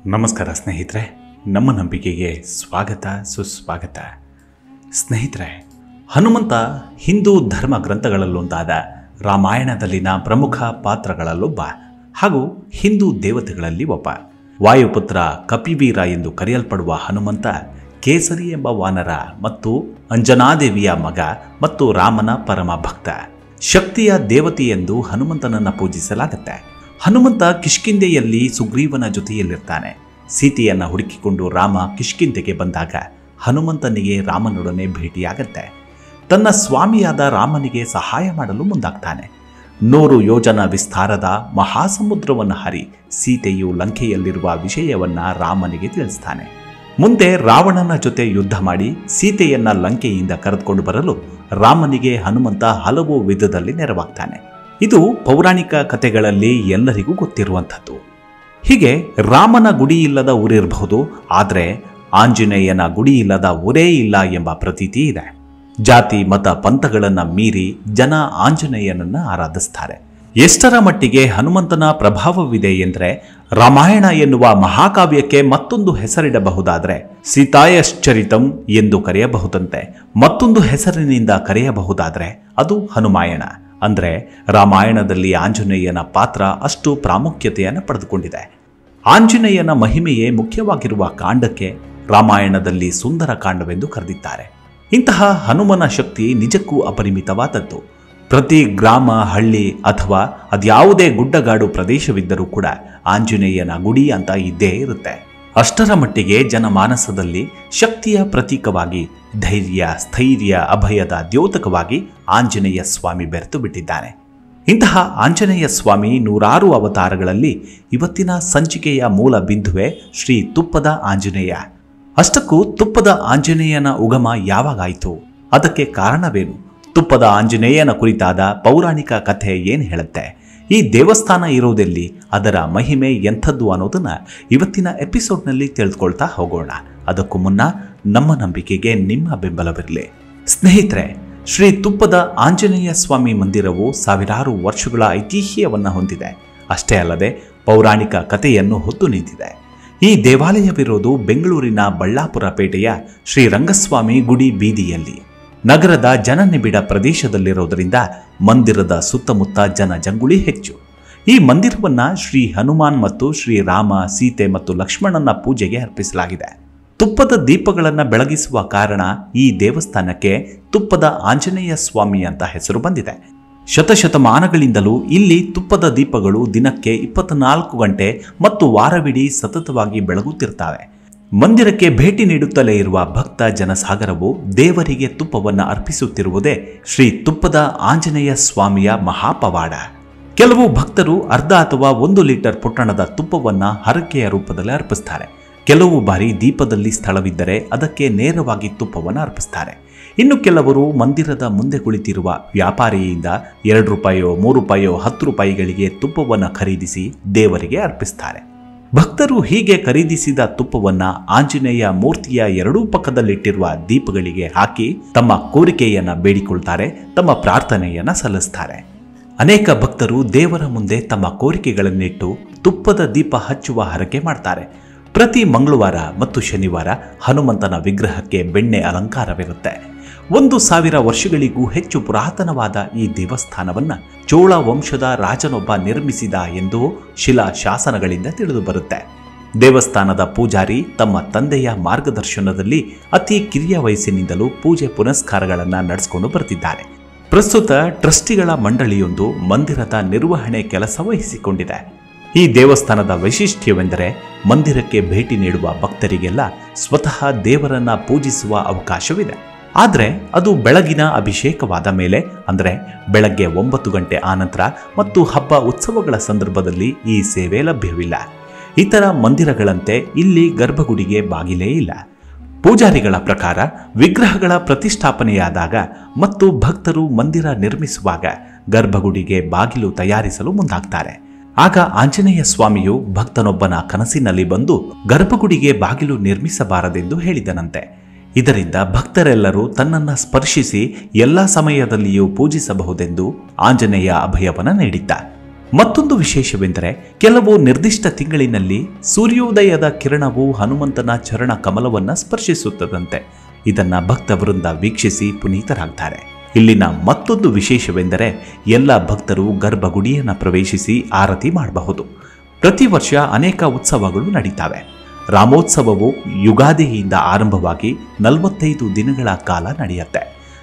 ನಮಸ್ಕಾರ ಸ್ನೇಹಿತರೆ, ನಮ್ಮ ನಂಬಿಕೆಗೆ ಸ್ವಾಗತ ಸುಸ್ವಾಗತ. ಸ್ನೇಹಿತರೆ, ಹನುಮಂತ ಹಿಂದೂ ಧರ್ಮ ಗ್ರಂಥಗಳಲ್ಲೊಂದಾದ ರಾಮಾಯಣದಲ್ಲಿನ ಪ್ರಮುಖ ಪಾತ್ರಗಳಲ್ಲೊಬ್ಬ ಹಾಗೂ ಹಿಂದೂ ದೇವತೆಗಳಲ್ಲಿ ಒಬ್ಬ. ವಾಯುಪುತ್ರ ಕಪಿವೀರ ಎಂದು ಕರೆಯಲ್ಪಡುವ ಹನುಮಂತ ಕೇಸರಿ ಎಂಬ ವಾನರ ಮತ್ತು ಅಂಜನಾದೇವಿಯ ಮಗ ಮತ್ತು ರಾಮನ ಪರಮ ಭಕ್ತ. ಶಕ್ತಿಯ ದೇವತೆ ಎಂದು ಹನುಮಂತನನ್ನು ಪೂಜಿಸಲಾಗುತ್ತೆ. ಹನುಮಂತ ಕಿಷ್ಕಿಂಧೆಯಲ್ಲಿ ಸುಗ್ರೀವನ ಜೊತೆಯಲ್ಲಿರ್ತಾನೆ. ಸೀತೆಯನ್ನು ಹುಡುಕಿಕೊಂಡು ರಾಮ ಕಿಷ್ಕಿಂಧೆಗೆ ಬಂದಾಗ ಹನುಮಂತನಿಗೆ ರಾಮನೊಡನೆ ಭೇಟಿಯಾಗತ್ತೆ. ತನ್ನ ಸ್ವಾಮಿಯಾದ ರಾಮನಿಗೆ ಸಹಾಯ ಮಾಡಲು ಮುಂದಾಗ್ತಾನೆ. 100 ಯೋಜನ ವಿಸ್ತಾರದ ಮಹಾಸಮುದ್ರವನ್ನು ಹರಿ ಸೀತೆಯು ಲಂಕೆಯಲ್ಲಿರುವ ವಿಷಯವನ್ನ ರಾಮನಿಗೆ ತಿಳಿಸ್ತಾನೆ. ಮುಂದೆ ರಾವಣನ ಜೊತೆ ಯುದ್ಧ ಮಾಡಿ ಸೀತೆಯನ್ನ ಲಂಕೆಯಿಂದ ಕರೆದುಕೊಂಡು ಬರಲು ರಾಮನಿಗೆ ಹನುಮಂತ ಹಲವು ವಿಧದಲ್ಲಿ ನೆರವಾಗ್ತಾನೆ. ಇದು ಪೌರಾಣಿಕ ಕಥೆಗಳಲ್ಲಿ ಎಲ್ಲರಿಗೂ ಗೊತ್ತಿರುವಂಥದ್ದು. ಹೀಗೆ ರಾಮನ ಗುಡಿ ಇಲ್ಲದ ಊರಿರಬಹುದು, ಆದರೆ ಆಂಜನೇಯನ ಗುಡಿ ಇಲ್ಲದ ಊರೇ ಇಲ್ಲ ಎಂಬ ಪ್ರತೀತಿ ಇದೆ. ಜಾತಿ ಮತ ಪಂಥಗಳನ್ನು ಮೀರಿ ಜನ ಆಂಜನೇಯನನ್ನು ಆರಾಧಿಸ್ತಾರೆ. ಎಷ್ಟರ ಮಟ್ಟಿಗೆ ಹನುಮಂತನ ಪ್ರಭಾವವಿದೆ ಎಂದರೆ, ರಾಮಾಯಣ ಎನ್ನುವ ಮಹಾಕಾವ್ಯಕ್ಕೆ ಮತ್ತೊಂದು ಹೆಸರಿಡಬಹುದಾದರೆ ಸೀತಾಯಶ್ಚರಿತಂ ಎಂದು ಕರೆಯಬಹುದಂತೆ ಮತ್ತೊಂದು ಹೆಸರಿನಿಂದ ಕರೆಯಬಹುದಾದರೆ ಅದು ಹನುಮಾಯಣ. ಅಂದರೆ ರಾಮಾಯಣದಲ್ಲಿ ಆಂಜನೇಯನ ಪಾತ್ರ ಅಷ್ಟು ಪ್ರಾಮುಖ್ಯತೆಯನ್ನು ಪಡೆದುಕೊಂಡಿದೆ. ಆಂಜನೇಯನ ಮಹಿಮೆಯೇ ಮುಖ್ಯವಾಗಿರುವ ಕಾಂಡಕ್ಕೆ ರಾಮಾಯಣದಲ್ಲಿ ಸುಂದರ ಕಾಂಡವೆಂದು ಕರೆದಿದ್ದಾರೆ. ಇಂತಹ ಹನುಮನ ಶಕ್ತಿ ನಿಜಕ್ಕೂ ಅಪರಿಮಿತವಾದದ್ದು. ಪ್ರತಿ ಗ್ರಾಮ, ಹಳ್ಳಿ ಅಥವಾ ಅದ್ಯಾವುದೇ ಗುಡ್ಡಗಾಡು ಪ್ರದೇಶವಿದ್ದರೂ ಕೂಡ ಆಂಜನೇಯನ ಗುಡಿ ಅಂತ ಇದ್ದೇ ಇರುತ್ತೆ. ಅಷ್ಟರ ಮಟ್ಟಿಗೆ ಜನಮಾನಸದಲ್ಲಿ ಶಕ್ತಿಯ ಪ್ರತೀಕವಾಗಿ, ಧೈರ್ಯ, ಸ್ಥೈರ್ಯ, ಅಭಯದ ದ್ಯೋತಕವಾಗಿ ಆಂಜನೇಯ ಸ್ವಾಮಿ ಬೆರೆತು ಬಿಟ್ಟಿದ್ದಾನೆ. ಇಂತಹ ಆಂಜನೇಯ ಸ್ವಾಮಿ ನೂರಾರು ಅವತಾರಗಳಲ್ಲಿ ಇವತ್ತಿನ ಸಂಚಿಕೆಯ ಮೂಲ ಬಿಂದುವೆ ಶ್ರೀ ತುಪ್ಪದ ಆಂಜನೇಯ. ಅಷ್ಟಕ್ಕೂ ತುಪ್ಪದ ಆಂಜನೇಯನ ಉಗಮ ಯಾವಾಗಾಯಿತು? ಅದಕ್ಕೆ ಕಾರಣವೇನು? ತುಪ್ಪದ ಆಂಜನೇಯನ ಕುರಿತಾದ ಪೌರಾಣಿಕ ಕಥೆ ಏನು ಹೇಳುತ್ತೆ? ಈ ದೇವಸ್ಥಾನ ಇರೋದೆಲ್ಲಿ? ಅದರ ಮಹಿಮೆ ಎಂಥದ್ದು ಅನ್ನೋದನ್ನ ಇವತ್ತಿನ ಎಪಿಸೋಡ್ನಲ್ಲಿ ತಿಳಿದುಕೊಳ್ತಾ ಹೋಗೋಣ. ಅದಕ್ಕೂ ಮುನ್ನ ನಮ್ಮ ನಂಬಿಕೆಗೆ ನಿಮ್ಮ ಬೆಂಬಲವಿರಲಿ. ಸ್ನೇಹಿತರೆ, ಶ್ರೀ ತುಪ್ಪದ ಆಂಜನೇಯ ಸ್ವಾಮಿ ಮಂದಿರವು ಸಾವಿರಾರು ವರ್ಷಗಳ ಐತಿಹ್ಯವನ್ನು ಹೊಂದಿದೆ. ಅಷ್ಟೇ ಅಲ್ಲದೆ ಪೌರಾಣಿಕ ಕಥೆಯನ್ನು ಹೊತ್ತು ನಿಂತಿದೆ. ಈ ದೇವಾಲಯವಿರೋದು ಬೆಂಗಳೂರಿನ ಬಳ್ಳಾಪುರ ಪೇಟೆಯ ಶ್ರೀರಂಗಸ್ವಾಮಿ ಗುಡಿ ಬೀದಿಯಲ್ಲಿ. ನಗರದ ಜನನಿಬಿಡ ಪ್ರದೇಶದಲ್ಲಿರೋದರಿಂದ ಮಂದಿರದ ಸುತ್ತಮುತ್ತ ಜನಜಂಗುಳಿ ಹೆಚ್ಚು. ಈ ಮಂದಿರವನ್ನ ಶ್ರೀ ಹನುಮಾನ್ ಮತ್ತು ಶ್ರೀರಾಮ, ಸೀತೆ ಮತ್ತು ಲಕ್ಷ್ಮಣನ ಪೂಜೆಗೆ ಅರ್ಪಿಸಲಾಗಿದೆ. ತುಪ್ಪದ ದೀಪಗಳನ್ನು ಬೆಳಗಿಸುವ ಕಾರಣ ಈ ದೇವಸ್ಥಾನಕ್ಕೆ ತುಪ್ಪದ ಆಂಜನೇಯ ಸ್ವಾಮಿ ಅಂತ ಹೆಸರು ಬಂದಿದೆ. ಶತಶತಮಾನಗಳಿಂದಲೂ ಇಲ್ಲಿ ತುಪ್ಪದ ದೀಪಗಳು ದಿನಕ್ಕೆ 24 ಗಂಟೆ ಮತ್ತು ವಾರವಿಡೀ ಸತತವಾಗಿ ಬೆಳಗುತ್ತಿರ್ತವೆ. ಮಂದಿರಕ್ಕೆ ಭೇಟಿ ನೀಡುತ್ತಲೇ ಇರುವ ಭಕ್ತ ಜನಸಾಗರವು ದೇವರಿಗೆ ತುಪ್ಪವನ್ನು ಅರ್ಪಿಸುತ್ತಿರುವುದೇ ಶ್ರೀ ತುಪ್ಪದ ಆಂಜನೇಯ ಸ್ವಾಮಿಯ ಮಹಾಪವಾಡ. ಕೆಲವು ಭಕ್ತರು ಅರ್ಧ ಅಥವಾ 1 ಲೀಟರ್ ಪೊಟ್ಟಣದ ತುಪ್ಪವನ್ನು ಹರಕೆಯ ರೂಪದಲ್ಲಿ ಅರ್ಪಿಸ್ತಾರೆ. ಕೆಲವು ಬಾರಿ ದೀಪದಲ್ಲಿ ಸ್ಥಳವಿದ್ದರೆ ಅದಕ್ಕೆ ನೇರವಾಗಿ ತುಪ್ಪವನ್ನು ಅರ್ಪಿಸ್ತಾರೆ. ಇನ್ನು ಕೆಲವರು ಮಂದಿರದ ಮುಂದೆ ಕುಳಿತಿರುವ ವ್ಯಾಪಾರಿಯಿಂದ 2 ರೂಪಾಯೋ 3 ರೂಪಾಯೋ 10 ರೂಪಾಯಿಗಳಿಗೆ ತುಪ್ಪವನ್ನು ಖರೀದಿಸಿ ದೇವರಿಗೆ ಅರ್ಪಿಸ್ತಾರೆ. ಭಕ್ತರು ಹೀಗೆ ಖರೀದಿಸಿದ ತುಪ್ಪವನ್ನ ಆಂಜನೇಯ ಮೂರ್ತಿಯ ಎರಡೂ ಪಕ್ಕದಲ್ಲಿಟ್ಟಿರುವ ದೀಪಗಳಿಗೆ ಹಾಕಿ ತಮ್ಮ ಕೋರಿಕೆಯನ್ನ ಬೇಡಿಕೊಳ್ತಾರೆ, ತಮ್ಮ ಪ್ರಾರ್ಥನೆಯನ್ನ ಸಲ್ಲಿಸ್ತಾರೆ. ಅನೇಕ ಭಕ್ತರು ದೇವರ ಮುಂದೆ ತಮ್ಮ ಕೋರಿಕೆಗಳನ್ನಿಟ್ಟು ತುಪ್ಪದ ದೀಪ ಹಚ್ಚುವ ಹರಕೆ ಮಾಡ್ತಾರೆ. ಪ್ರತಿ ಮಂಗಳವಾರ ಮತ್ತು ಶನಿವಾರ ಹನುಮಂತನ ವಿಗ್ರಹಕ್ಕೆ ಬೆಣ್ಣೆ ಅಲಂಕಾರವಿರುತ್ತೆ. 1000 ವರ್ಷಗಳಿಗೂ ಹೆಚ್ಚು ಪುರಾತನವಾದ ಈ ದೇವಸ್ಥಾನವನ್ನ ಚೋಳ ವಂಶದ ರಾಜನೊಬ್ಬ ನಿರ್ಮಿಸಿದ ಎಂದು ಶಿಲಾ ಶಾಸನಗಳಿಂದ ತಿಳಿದು ಬರುತ್ತೆ. ದೇವಸ್ಥಾನದ ಪೂಜಾರಿ ತಮ್ಮ ತಂದೆಯ ಮಾರ್ಗದರ್ಶನದಲ್ಲಿ ಅತಿ ಕಿರಿಯ ವಯಸ್ಸಿನಿಂದಲೂ ಪೂಜೆ ಪುನಸ್ಕಾರಗಳನ್ನು ನಡೆಸಿಕೊಂಡು ಬರ್ತಿದ್ದಾರೆ. ಪ್ರಸ್ತುತ ಟ್ರಸ್ಟಿಗಳ ಮಂಡಳಿಯೊಂದು ಮಂದಿರದ ನಿರ್ವಹಣೆ ಕೆಲಸ ವಹಿಸಿಕೊಂಡಿದೆ. ಈ ದೇವಸ್ಥಾನದ ವೈಶಿಷ್ಟ್ಯವೆಂದರೆ ಮಂದಿರಕ್ಕೆ ಭೇಟಿ ನೀಡುವ ಭಕ್ತರಿಗೆಲ್ಲ ಸ್ವತಃ ದೇವರನ್ನ ಪೂಜಿಸುವ ಅವಕಾಶವಿದೆ. ಆದರೆ ಅದು ಬೆಳಗಿನ ಅಭಿಷೇಕವಾದ ಮೇಲೆ, ಅಂದರೆ ಬೆಳಗ್ಗೆ 9 ಗಂಟೆ ಆನಂತರ ಮತ್ತು ಹಬ್ಬ ಉತ್ಸವಗಳ ಸಂದರ್ಭದಲ್ಲಿ ಈ ಸೇವೆ ಲಭ್ಯವಿಲ್ಲ. ಇತರ ಮಂದಿರಗಳಂತೆ ಇಲ್ಲಿ ಗರ್ಭಗುಡಿಗೆ ಬಾಗಿಲೇ ಇಲ್ಲ. ಪೂಜಾರಿಗಳ ಪ್ರಕಾರ ವಿಗ್ರಹಗಳ ಪ್ರತಿಷ್ಠಾಪನೆಯಾದಾಗ ಮತ್ತು ಭಕ್ತರು ಮಂದಿರ ನಿರ್ಮಿಸುವಾಗ ಗರ್ಭಗುಡಿಗೆ ಬಾಗಿಲು ತಯಾರಿಸಲು ಮುಂದಾಗ್ತಾರೆ. ಆಗ ಆಂಜನೇಯ ಸ್ವಾಮಿಯು ಭಕ್ತನೊಬ್ಬನ ಕನಸಿನಲ್ಲಿ ಬಂದು ಗರ್ಭಗುಡಿಗೆ ಬಾಗಿಲು ನಿರ್ಮಿಸಬಾರದೆಂದು ಹೇಳಿದನಂತೆ. ಇದರಿಂದ ಭಕ್ತರೆಲ್ಲರೂ ತನ್ನನ್ನು ಸ್ಪರ್ಶಿಸಿ ಎಲ್ಲ ಸಮಯದಲ್ಲಿಯೂ ಪೂಜಿಸಬಹುದೆಂದು ಆಂಜನೇಯ ಅಭಯವನ್ನ ನೀಡಿದ್ದ. ಮತ್ತೊಂದು ವಿಶೇಷವೆಂದರೆ ಕೆಲವು ನಿರ್ದಿಷ್ಟ ತಿಂಗಳಿನಲ್ಲಿ ಸೂರ್ಯೋದಯದ ಕಿರಣವು ಹನುಮಂತನ ಚರಣ ಕಮಲವನ್ನು ಸ್ಪರ್ಶಿಸುತ್ತದಂತೆ. ಇದನ್ನ ಭಕ್ತ ವೃಂದ ವೀಕ್ಷಿಸಿ ಪುನೀತರಾಗ್ತಾರೆ. ಇಲ್ಲಿನ ಮತ್ತೊಂದು ವಿಶೇಷವೆಂದರೆ ಎಲ್ಲ ಭಕ್ತರು ಗರ್ಭಗುಡಿಯನ್ನು ಪ್ರವೇಶಿಸಿ ಆರತಿ ಮಾಡಬಹುದು. ಪ್ರತಿ ವರ್ಷ ಅನೇಕ ಉತ್ಸವಗಳು ನಡೀತಾವೆ. ರಾಮೋತ್ಸವವು ಯುಗಾದಿಯಿಂದ ಆರಂಭವಾಗಿ 45 ದಿನಗಳ ಕಾಲ ನಡೆಯುತ್ತೆ.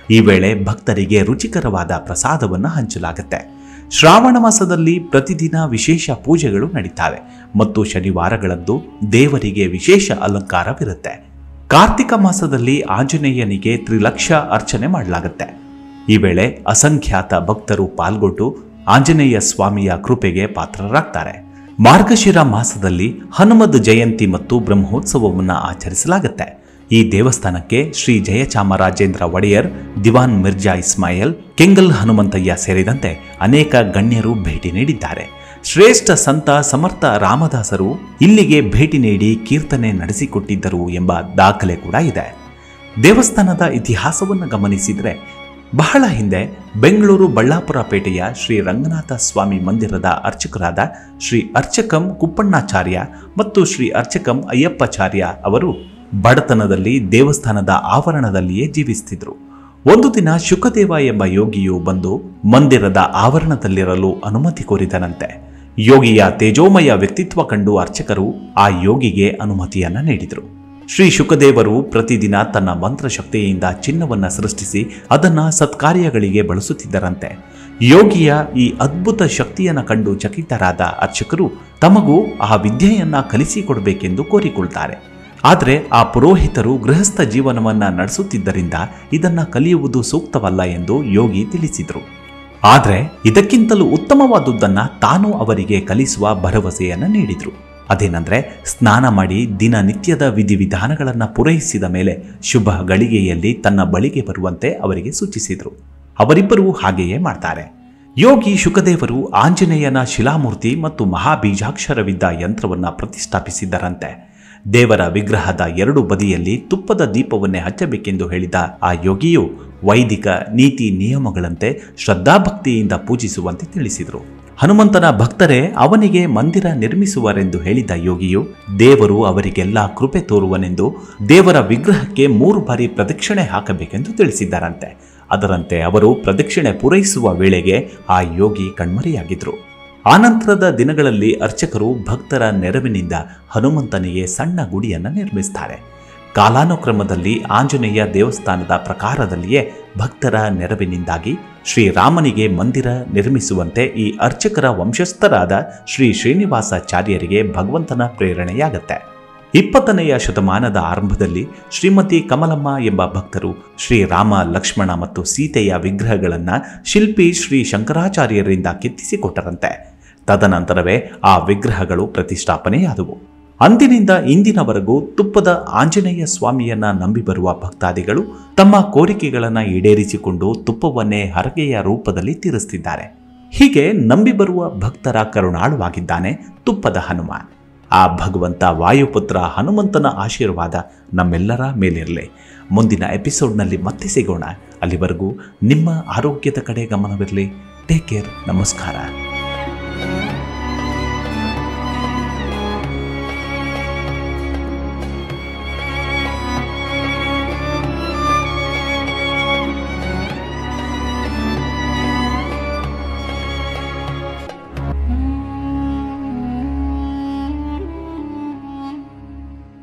ಈ ವೇಳೆ ಭಕ್ತರಿಗೆ ರುಚಿಕರವಾದ ಪ್ರಸಾದವನ್ನು ಹಂಚಲಾಗುತ್ತೆ. ಶ್ರಾವಣ ಮಾಸದಲ್ಲಿ ಪ್ರತಿದಿನ ವಿಶೇಷ ಪೂಜೆಗಳು ನಡೀತಾವೆ ಮತ್ತು ಶನಿವಾರಗಳಂದು ದೇವರಿಗೆ ವಿಶೇಷ ಅಲಂಕಾರವಿರುತ್ತೆ. ಕಾರ್ತಿಕ ಮಾಸದಲ್ಲಿ ಆಂಜನೇಯನಿಗೆ ತ್ರಿಲಕ್ಷ ಅರ್ಚನೆ ಮಾಡಲಾಗುತ್ತೆ. ಈ ವೇಳೆ ಅಸಂಖ್ಯಾತ ಭಕ್ತರು ಪಾಲ್ಗೊಂಡು ಆಂಜನೇಯ ಸ್ವಾಮಿಯ ಕೃಪೆಗೆ ಪಾತ್ರರಾಗ್ತಾರೆ. ಮಾರ್ಗಶಿರ ಮಾಸದಲ್ಲಿ ಹನುಮದ್ ಜಯಂತಿ ಮತ್ತು ಬ್ರಹ್ಮೋತ್ಸವವನ್ನು ಆಚರಿಸಲಾಗುತ್ತೆ. ಈ ದೇವಸ್ಥಾನಕ್ಕೆ ಶ್ರೀ ಜಯಚಾಮರಾಜೇಂದ್ರ ಒಡೆಯರ್, ದಿವಾನ್ ಮಿರ್ಜಾ ಇಸ್ಮಾಯಿಲ್, ಕೆಂಗಲ್ ಹನುಮಂತಯ್ಯ ಸೇರಿದಂತೆ ಅನೇಕ ಗಣ್ಯರು ಭೇಟಿ ನೀಡಿದ್ದಾರೆ. ಶ್ರೇಷ್ಠ ಸಂತ ಸಮರ್ಥ ರಾಮದಾಸರು ಇಲ್ಲಿಗೆ ಭೇಟಿ ನೀಡಿ ಕೀರ್ತನೆ ನಡೆಸಿಕೊಟ್ಟಿದ್ದರು ಎಂಬ ದಾಖಲೆ ಕೂಡ ಇದೆ. ದೇವಸ್ಥಾನದ ಇತಿಹಾಸವನ್ನು ಗಮನಿಸಿದರೆ ಬಹಳ ಹಿಂದೆ ಬೆಂಗಳೂರು ಬಳ್ಳಾಪುರ ಪೇಟೆಯ ಶ್ರೀ ರಂಗನಾಥ ಸ್ವಾಮಿ ಮಂದಿರದ ಅರ್ಚಕರಾದ ಶ್ರೀ ಅರ್ಚಕಂ ಕುಪ್ಪಣ್ಣಾಚಾರ್ಯ ಮತ್ತು ಶ್ರೀ ಅರ್ಚಕಂ ಅಯ್ಯಪ್ಪಾಚಾರ್ಯ ಅವರು ಬಡತನದಲ್ಲಿ ದೇವಸ್ಥಾನದ ಆವರಣದಲ್ಲಿಯೇ ಜೀವಿಸುತ್ತಿದ್ದರು. ಒಂದು ದಿನ ಶುಕದೇವ ಎಂಬ ಯೋಗಿಯು ಬಂದು ಮಂದಿರದ ಆವರಣದಲ್ಲಿರಲು ಅನುಮತಿ ಕೋರಿದನಂತೆ. ಯೋಗಿಯ ತೇಜೋಮಯ ವ್ಯಕ್ತಿತ್ವ ಕಂಡು ಅರ್ಚಕರು ಆ ಯೋಗಿಗೆ ಅನುಮತಿಯನ್ನ ನೀಡಿದರು. ಶ್ರೀ ಶುಕದೇವರು ಪ್ರತಿದಿನ ತನ್ನ ಮಂತ್ರಶಕ್ತಿಯಿಂದ ಚಿನ್ನವನ್ನು ಸೃಷ್ಟಿಸಿ ಅದನ್ನು ಸತ್ಕಾರ್ಯಗಳಿಗೆ ಬಳಸುತ್ತಿದ್ದರಂತೆ. ಯೋಗಿಯ ಈ ಅದ್ಭುತ ಶಕ್ತಿಯನ್ನು ಕಂಡು ಚಕಿತರಾದ ಅರ್ಚಕರು ತಮಗೂ ಆ ವಿದ್ಯೆಯನ್ನ ಕಲಿಸಿಕೊಡಬೇಕೆಂದು ಕೋರಿಕೊಳ್ತಾರೆ. ಆದರೆ ಆ ಪುರೋಹಿತರು ಗೃಹಸ್ಥ ಜೀವನವನ್ನ ನಡೆಸುತ್ತಿದ್ದರಿಂದ ಇದನ್ನ ಕಲಿಯುವುದು ಸೂಕ್ತವಲ್ಲ ಎಂದು ಯೋಗಿ ತಿಳಿಸಿದರು. ಆದರೆ ಇದಕ್ಕಿಂತಲೂ ಉತ್ತಮವಾದುದನ್ನು ತಾನು ಅವರಿಗೆ ಕಲಿಸುವ ಭರವಸೆಯನ್ನು ನೀಡಿದರು. ಅದೇನೆಂದರೆ ಸ್ನಾನ ಮಾಡಿ ದಿನನಿತ್ಯದ ವಿಧಿವಿಧಾನಗಳನ್ನು ಪೂರೈಸಿದ ಮೇಲೆ ಶುಭ ಗಳಿಗೆಯಲ್ಲಿ ತನ್ನ ಬಳಿಗೆ ಬರುವಂತೆ ಅವರಿಗೆ ಸೂಚಿಸಿದರು. ಅವರಿಬ್ಬರೂ ಹಾಗೆಯೇ ಮಾಡ್ತಾರೆ. ಯೋಗಿ ಶುಕದೇವರು ಆಂಜನೇಯನ ಶಿಲಾಮೂರ್ತಿ ಮತ್ತು ಮಹಾಬೀಜಾಕ್ಷರವಿದ್ದ ಯಂತ್ರವನ್ನು ಪ್ರತಿಷ್ಠಾಪಿಸಿದ್ದರಂತೆ. ದೇವರ ವಿಗ್ರಹದ 2 ಬದಿಯಲ್ಲಿ ತುಪ್ಪದ ದೀಪವನ್ನೇ ಹಚ್ಚಬೇಕೆಂದು ಹೇಳಿದ ಆ ಯೋಗಿಯು ವೈದಿಕ ನೀತಿ ನಿಯಮಗಳಂತೆ ಶ್ರದ್ಧಾಭಕ್ತಿಯಿಂದ ಪೂಜಿಸುವಂತೆ ತಿಳಿಸಿದರು. ಹನುಮಂತನ ಭಕ್ತರೇ ಅವನಿಗೆ ಮಂದಿರ ನಿರ್ಮಿಸುವರೆಂದು ಹೇಳಿದ ಯೋಗಿಯು ದೇವರು ಅವರಿಗೆಲ್ಲ ಕೃಪೆ ತೋರುವನೆಂದು ದೇವರ ವಿಗ್ರಹಕ್ಕೆ 3 ಬಾರಿ ಪ್ರದಕ್ಷಿಣೆ ಹಾಕಬೇಕೆಂದು ತಿಳಿಸಿದ್ದಾರಂತೆ. ಅದರಂತೆ ಅವರು ಪ್ರದಕ್ಷಿಣೆ ಪೂರೈಸುವ ವೇಳೆಗೆ ಆ ಯೋಗಿ ಕಣ್ಮರೆಯಾಗಿದ್ರು. ಆನಂತರದ ದಿನಗಳಲ್ಲಿ ಅರ್ಚಕರು ಭಕ್ತರ ನೆರವಿನಿಂದ ಹನುಮಂತನಿಗೆ ಸಣ್ಣ ಗುಡಿಯನ್ನು ನಿರ್ಮಿಸುತ್ತಾರೆ. ಕಾಲಾನುಕ್ರಮದಲ್ಲಿ ಆಂಜನೇಯ ದೇವಸ್ಥಾನದ ಪ್ರಕಾರದಲ್ಲಿಯೇ ಭಕ್ತರ ನೆರವಿನಿಂದಾಗಿ ಶ್ರೀರಾಮನಿಗೆ ಮಂದಿರ ನಿರ್ಮಿಸುವಂತೆ ಈ ಅರ್ಚಕರ ವಂಶಸ್ಥರಾದ ಶ್ರೀ ಶ್ರೀನಿವಾಸಾಚಾರ್ಯರಿಗೆ ಭಗವಂತನ ಪ್ರೇರಣೆಯಾಗತ್ತೆ. 20ನೆಯ ಶತಮಾನದ ಆರಂಭದಲ್ಲಿ ಶ್ರೀಮತಿ ಕಮಲಮ್ಮ ಎಂಬ ಭಕ್ತರು ಶ್ರೀರಾಮ, ಲಕ್ಷ್ಮಣ ಮತ್ತು ಸೀತೆಯ ವಿಗ್ರಹಗಳನ್ನು ಶಿಲ್ಪಿ ಶ್ರೀ ಶಂಕರಾಚಾರ್ಯರಿಂದ ಕೆತ್ತಿಸಿಕೊಟ್ಟರಂತೆ. ತದನಂತರವೇ ಆ ವಿಗ್ರಹಗಳು ಪ್ರತಿಷ್ಠಾಪನೆಯಾದವು. ಅಂದಿನಿಂದ ಇಂದಿನವರೆಗೂ ತುಪ್ಪದ ಆಂಜನೇಯ ಸ್ವಾಮಿಯನ್ನ ನಂಬಿ ಬರುವ ಭಕ್ತಾದಿಗಳು ತಮ್ಮ ಕೋರಿಕೆಗಳನ್ನು ಈಡೇರಿಸಿಕೊಂಡು ತುಪ್ಪವನ್ನೇ ಹರಕೆಯ ರೂಪದಲ್ಲಿ ತೀರಿಸುತ್ತಿದ್ದಾರೆ. ಹೀಗೆ ನಂಬಿ ಬರುವ ಭಕ್ತರ ಕರುಣಾಳುವಾಗಿದ್ದಾನೆ ತುಪ್ಪದ ಹನುಮ. ಆ ಭಗವಂತ ವಾಯುಪುತ್ರ ಹನುಮಂತನ ಆಶೀರ್ವಾದ ನಮ್ಮೆಲ್ಲರ ಮೇಲಿರಲಿ. ಮುಂದಿನ ಎಪಿಸೋಡ್ನಲ್ಲಿ ಮತ್ತೆ ಸಿಗೋಣ. ಅಲ್ಲಿವರೆಗೂ ನಿಮ್ಮ ಆರೋಗ್ಯದ ಕಡೆ ಗಮನವಿರಲಿ. Take care. ನಮಸ್ಕಾರ.